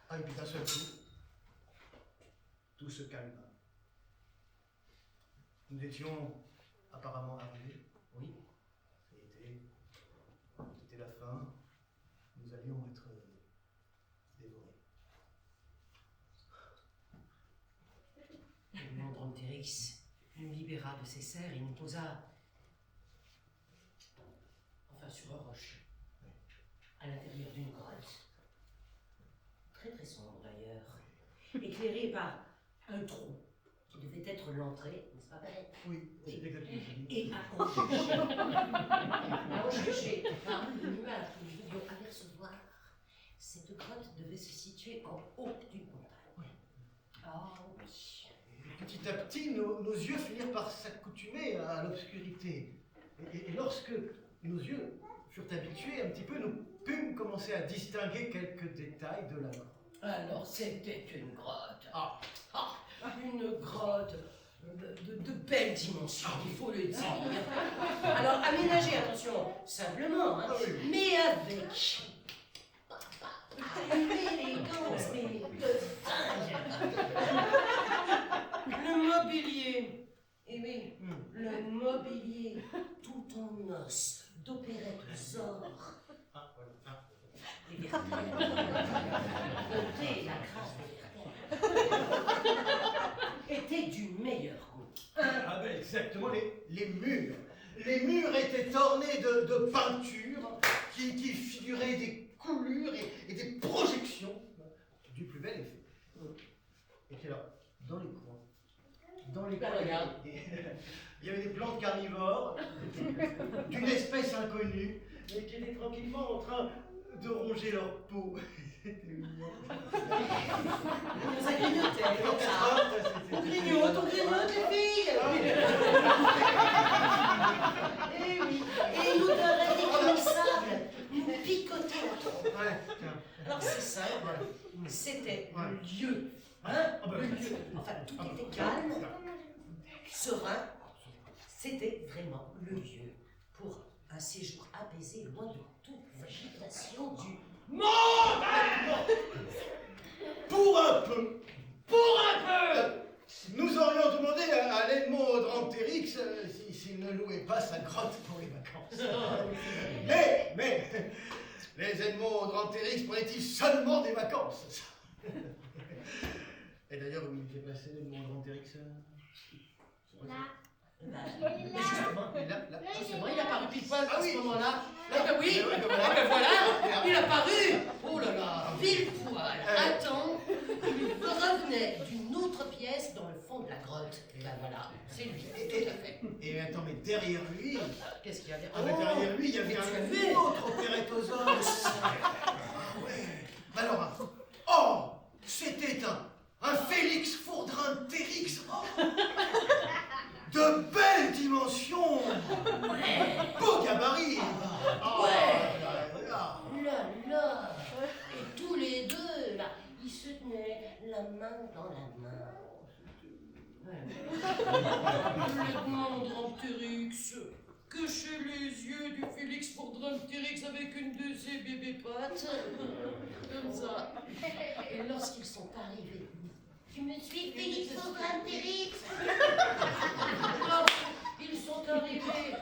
Ah, et puis d'un seul coup, tout se calma. Nous étions apparemment arrivés. Oui. C'était la fin. Nous allions être dévorés. Edmond Audran-Térix nous libéra de ses serres et nous posa sur un rocher, à l'intérieur d'une grotte. Très très sombre d'ailleurs, éclairée par un trou qui devait être l'entrée, n'est-ce pas vrai? Oui, c'est exactement ça. Et à en juger par le nuage que nous devions apercevoir, cette grotte devait se situer en haut d'une montagne. Oui. Ah oui. Petit à petit, nos yeux finirent par s'accoutumer à l'obscurité. Et lorsque nos yeux furent habitués un petit peu, nous pûmes commencer à distinguer quelques détails de la grotte. Alors c'était une grotte. Ah. Une grotte de belles dimensions, il faut le dire. Alors aménagez, attention, simplement, hein, Ah oui. mais avec une élégance mais de dingue. Le mobilier, eh oui, le mobilier tout en os, d'opérettes or. Ah, voilà. Ah. Les vertèbres. Notez la grâce des vertèbres. Était du meilleur goût. Ah ben exactement, les murs. Les murs étaient ornés de peintures qui figuraient des coulures et des projections du plus bel effet. Et puis alors, dans les coins, Regarde. il y avait des plantes carnivores d'une espèce inconnue mais qui étaient tranquillement en train de ronger leur peau. C'était mignon. Ça grignotait comme ça. On grignote, les filles. Eh oui, et nous donnerait des comme sable, nous picoter la trompe. Ouais, tiens. Alors c'est simple, c'était le lieu, hein, Ah bah, le lieu. Enfin, tout était calme, serein. C'était vraiment le lieu pour un séjour apaisé, loin de toute l'agitation du monde. Pour un peu, nous aurions demandé à l'Edmond Audran-Térix s'il ne louait pas sa grotte pour les vacances. Oh, Mais, les Edmonds Drantérix prenaient-ils seulement des vacances? Et d'ailleurs, où il fait passer l'Edmond Drantérix? Mais justement, Là. justement, il a paru pile poil Ah à oui. ce moment-là. Eh ben oui, Mais ouais, eh ben voilà. ben voilà, il a paru. Oh là là, pile poil. Attends, il revenait d'une autre pièce dans le fond de la grotte. Et ben voilà, c'est lui, tout à fait. Et attends, mais derrière lui, Qu'est-ce qu'il y a derrière? ah, mais derrière lui, il y avait mais tu as un vu? autre opérettosaure. Ah ouais. Alors, oh, c'était un Félix Fourdrin-Térix. Oh. De belles dimensions. Beau gabarit. Oh, Ouais. là. Là, là. Et tous les deux, là, ils se tenaient la main dans la main. L'Edmond Drantérix, cachez les yeux du Félix Fourdrin-Térix avec une de ses bébés pattes. Comme ça. Et lorsqu'ils sont arrivés, tu me suis Félix Fourdrin-Térix. Ils sont arrivés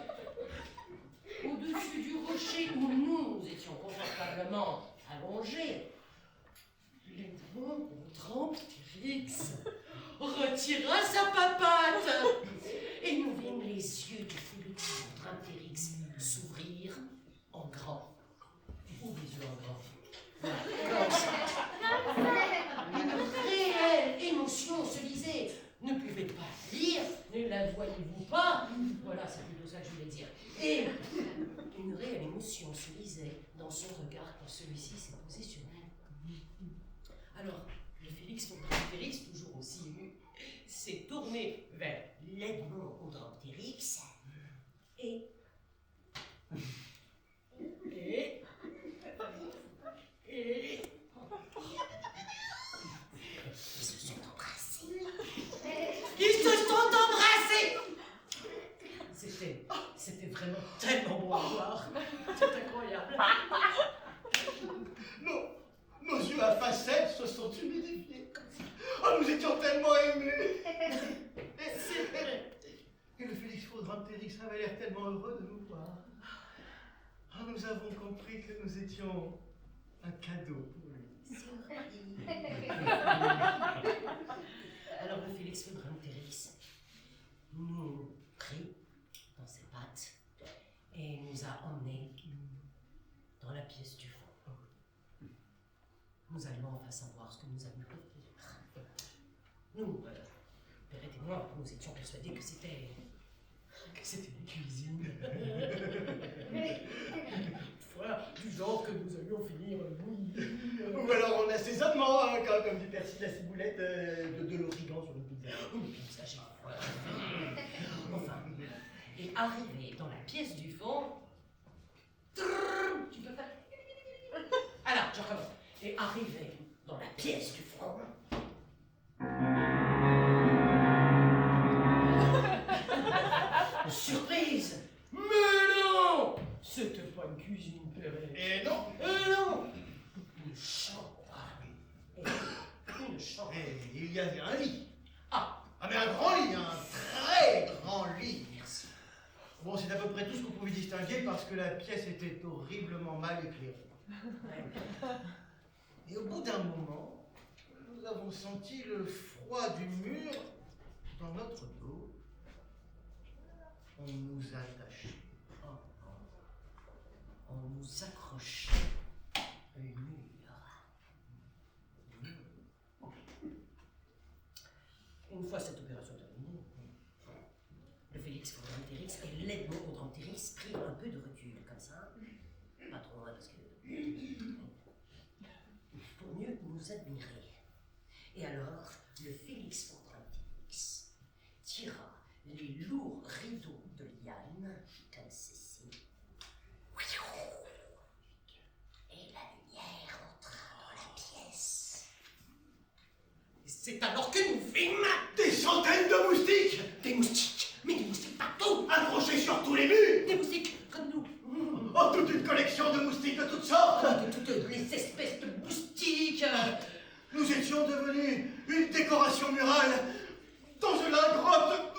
au-dessus du rocher où nous étions confortablement allongés. L'Edmond Drantérix retira sa papate et nous vîmes les yeux du Félix Fourdrin-Térix s'ouvrir en grand. Ouvre les yeux en grand. Voilà, comme ça. Une réelle émotion se lisait. Ne pouvez pas lire, ne la voyez-vous pas? Voilà, c'est plutôt ça que je voulais dire. Et une réelle émotion se lisait dans son regard quand celui-ci s'est posé sur nous. Alors, le Félix Fourdrin-Térix, toujours aussi ému, s'est tourné vers l'Edmond Drantérix et ils se sont embrassés. Ils se sont embrassés. C'était vraiment tellement beau à voir. C'est incroyable. Nos yeux à facettes se sont humidifiés. Oh, nous étions tellement émus. Et le Félix Fourdrin-Térix avait l'air tellement heureux de nous voir. Ah, nous avons compris que nous étions un cadeau pour lui. Alors le Félix Fourdrin-Térix nous prit dans ses pattes et nous a emmenés dans la pièce du fond. Nous allions enfin savoir ce que nous allions faire. Nous, Perrette et moi, nous étions persuadés que c'était la cuisine. Voilà, du genre que nous allions finir Ou alors on a assaisonnement, hein, comme du persil à ciboulette, de l'origan sur une pizza. Une pizza chez moi. Enfin, et arrivé dans la pièce du fond, tu peux faire. Alors, je recommence. Et arrivé dans la pièce du fond. Surprise! Mais non! C'était pas une cuisine, Perrette. Et non. Non! Une chambre. Une chambre. Et il y avait un lit. Ah! Ah, mais un grand lit, un très grand lit. Merci. Bon, c'est à peu près tout ce que vous pouvez distinguer parce que la pièce était horriblement mal éclairée. Et au bout d'un moment, nous avons senti le froid du mur dans notre dos. On nous attachait. On nous accrochait au mur. Une fois cette opération terminée, le Félix Fourdrin-Térix et l'Edmond Drantérix prirent un peu de recul, comme ça. Pas trop loin, parce que. Pour mieux nous admirer. Et alors, le Félix Fourdrin-Térix tira les lourds rideaux de liane, comme ceci. Et la lumière entra dans la pièce. Et c'est alors que nous vîmes Des centaines de moustiques des moustiques, mais des moustiques partout, accrochés sur tous les murs. des moustiques comme nous, Oh, toute une collection de moustiques de toutes sortes. de toutes les espèces de moustiques. Nous étions devenus une décoration murale dans la grotte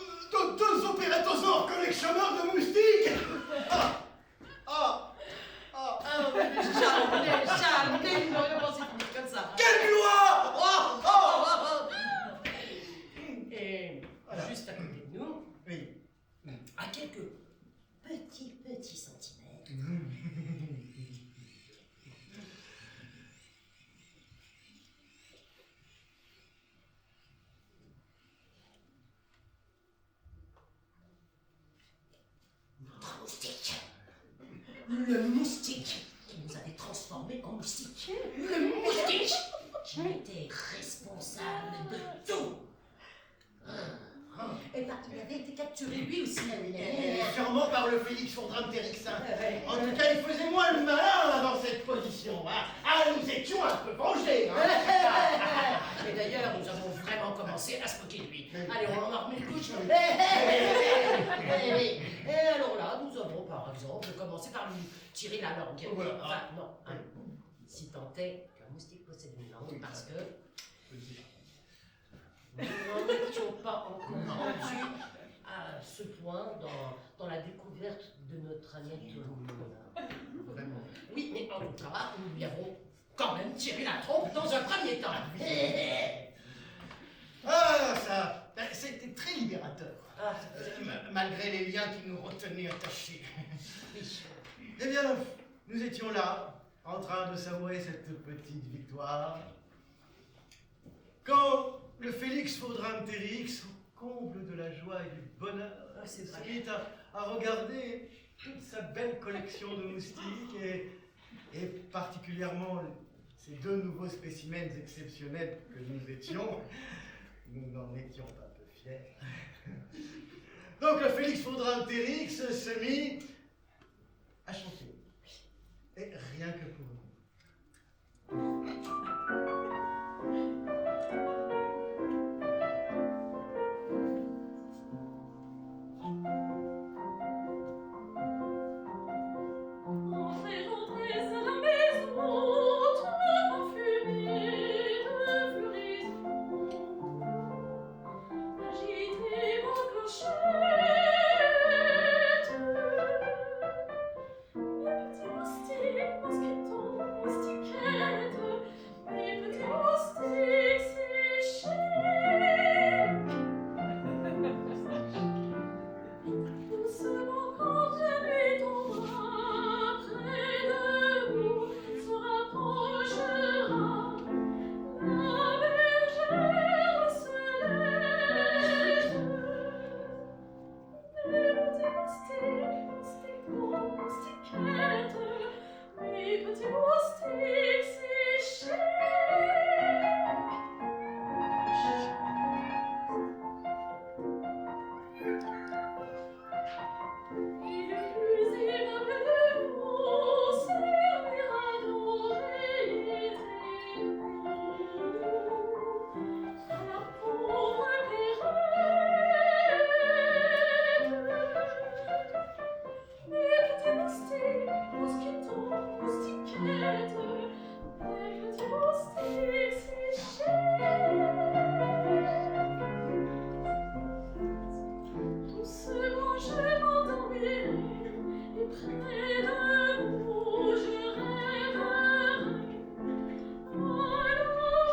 Deux opératosaures collectionneurs de moustiques. Ah, mais jamais, nous n'aurions pensé finir comme ça. Quelle gloire! Et Voilà. juste à côté de nous, Oui. à quelques Petits centimètres. Notre moustique. Le moustique qui nous avait transformés en moustiques. Le moustique qui était responsable de tout. Eh ben, il avait été capturé lui aussi. Sûrement par le Félix Fourdrin-Térix. En tout cas, il faisait moins le malin dans cette position. Ah, nous étions un peu vengés. Et d'ailleurs, nous avons vraiment commencé à se moquer de lui. Allez, on en a remis une couche. Et alors là, nous avons par exemple commencé par lui tirer la langue. Voilà. Enfin, non, hein, si tant est qu'un moustique possède une langue, parce que nous n'en étions pas encore rendus à ce point dans la découverte de notre anatomie. Vraiment. Oui, mais en tout cas, nous lui avons quand même tiré la trompe dans un premier temps. Ah, ça, c'était très libérateur. Ah, Malgré les liens qui nous retenaient attachés. oui. Eh bien, nous étions là, en train de savourer cette petite victoire, quand le Félix Fourdrin-Térix, au comble de la joie et du bonheur, c'est se vrai. mit à regarder toute sa belle collection de moustiques et particulièrement ces deux nouveaux spécimens exceptionnels que nous étions. Nous n'en étions pas peu fiers. Donc le Félix Fourdrin-Térix se mit à chanter. Et rien que pour nous. Entrez, entrez à la maison, toute parfumée de floraison. Agitez vos clochettes. Mes petits moustiques, mosquitons, moustiquettes, mes petits moustiques si chers. Doucement quand la nuit tombera, près de vous se rapprochera la bergère céleste. Mes petits moustiques, mousticons, moustiquettes, mes petits moustiques si chers. Et le plus aimable de vous servira d'oreiller à la pauvre Pierrette. Mes petits moustiques, mosquitons, moustiquettes, mes petits moustiques si chers. Doucement je m'endormirai, et près de vous je rêverai. Alors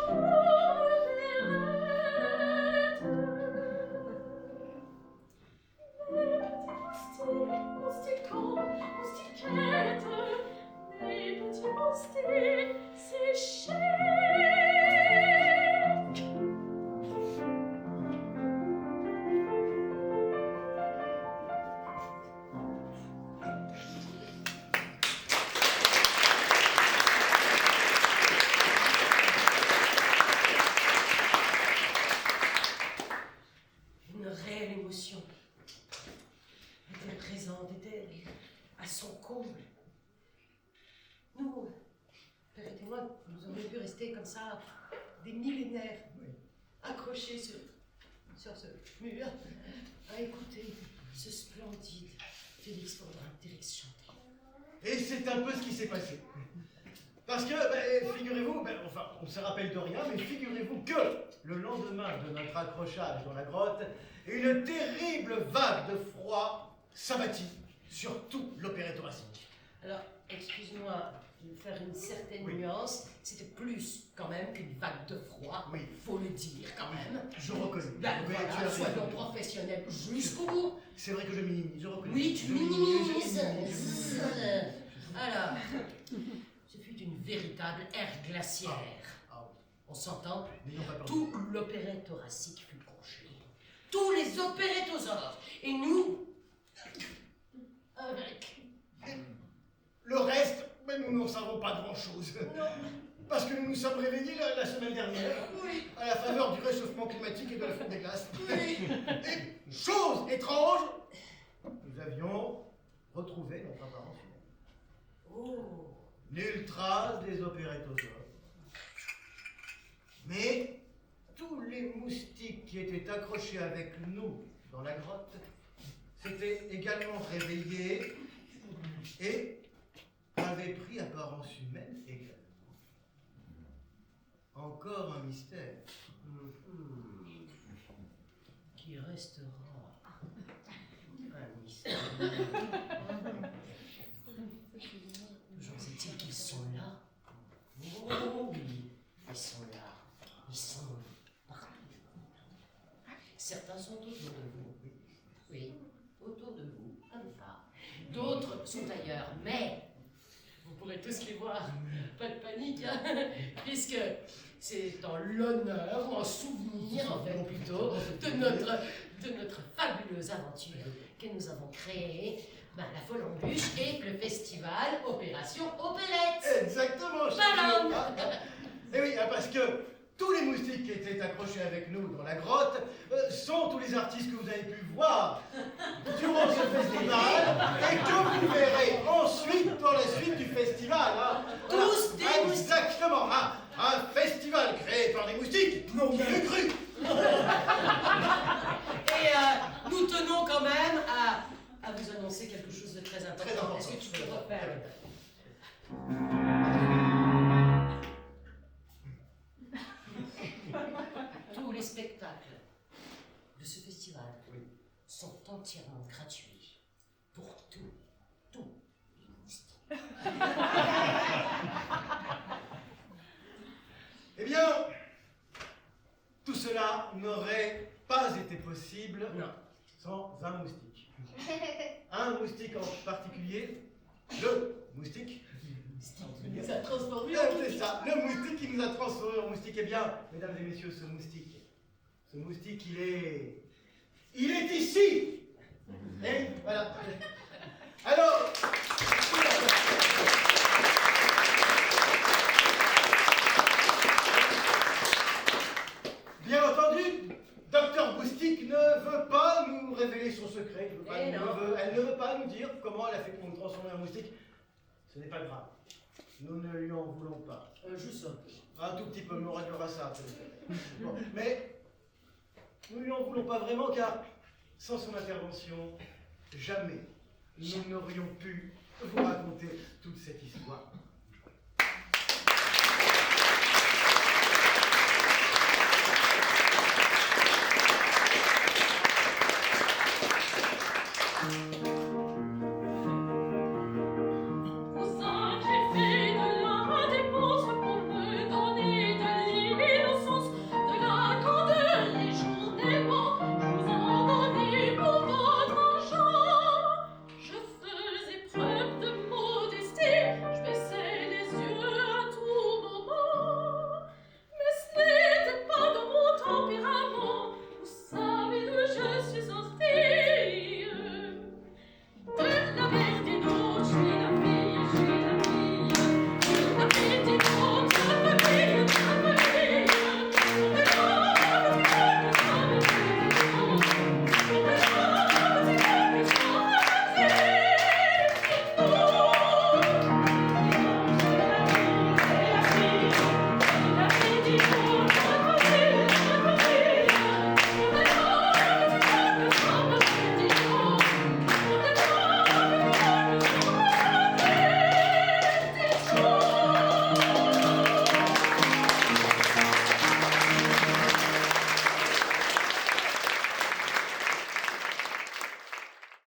pauvre Pierrette. Mes petits moustiques, mousticons, moustiquettes, mes petits moustiques si chers. Une réelle émotion était présente, était à son comble. Nous, Père et moi, nous aurions pu rester comme ça des millénaires, accrochés sur ce mur, à écouter ce splendide Félix Fourdrin-Térix chanter. Et c'est un peu ce qui s'est passé. Parce que, ben, figurez-vous, ben, enfin, on ne se rappelle de rien, mais figurez-vous que le lendemain de notre accrochage dans la grotte, une terrible vague de froid s'abattit sur tout l'opéré thoracique. Alors, excuse-moi de faire une certaine Oui. nuance, c'était plus quand même qu'une vague de froid, Oui. faut le dire quand même. Je reconnais. Ben Oui, tu voilà, as soyons raison. professionnels jusqu'au bout. C'est vrai que je minimise, je reconnais. Oui, tu Je minimises. je minimise. Alors, ce fut une véritable ère glaciaire. Ah oui, On s'entend, n'ayons pas peur. tout l'opéré thoracique fut congelé. Tous les opérétosaures. Et nous, avec... Le reste, ben, nous n'en savons pas grand-chose. Parce que nous nous sommes réveillés la semaine dernière, Oui, à la faveur du réchauffement climatique et de la fonte des glaces. oui. Et, chose étrange, nous avions retrouvé notre apparence humaine. Oh. Nulle trace des opérétosaures. Mais tous les moustiques qui étaient accrochés avec nous dans la grotte s'étaient également réveillés et avaient pris apparence humaine également. Encore un mystère. Qui restera un mystère. Toujours est-il qu'ils sont là. Oh oui, ils sont là. Ils sont partout. Certains sont autour de vous. Oui, autour de vous, comme ça. D'autres sont ailleurs, mais vous pourrez tous les voir. Pas de panique, hein, puisque c'est en l'honneur ou en souvenir, en fait, plutôt, de notre fabuleuse aventure que nous avons créée, la Folle Embûche et le festival Opération Opérette. Exactement, Tadam. Et oui, parce que tous les moustiques qui étaient accrochés avec nous dans la grotte sont tous les artistes que vous avez pu voir durant ce festival et que vous verrez ensuite dans la suite du festival. Hein. Tous des moustiques. Exactement, hein. Un festival créé par des moustiques. Non, bien cru. Et nous tenons quand même à vous annoncer quelque chose de très important. Très important. Est-ce que tu peux refaire Tous les spectacles de ce festival sont entièrement gratuits pour tous les moustiques. Eh bien, tout cela n'aurait pas été possible sans un moustique. Un moustique en particulier, le moustique qui nous a transformés C'est ça, le moustique qui nous a transformés en moustique. Eh bien, mesdames et messieurs, ce moustique, il est ici. Et voilà. Alors, bien entendu, Docteur Moustique ne veut pas nous révéler son secret. Elle ne veut pas nous dire comment elle a fait pour nous transformer en moustique. Ce n'est pas grave. Nous ne lui en voulons pas. Juste Un tout petit peu, mais on réglera ça. Bon, mais nous ne lui en voulons pas vraiment, car sans son intervention, jamais nous n'aurions pu vous raconter toute cette histoire.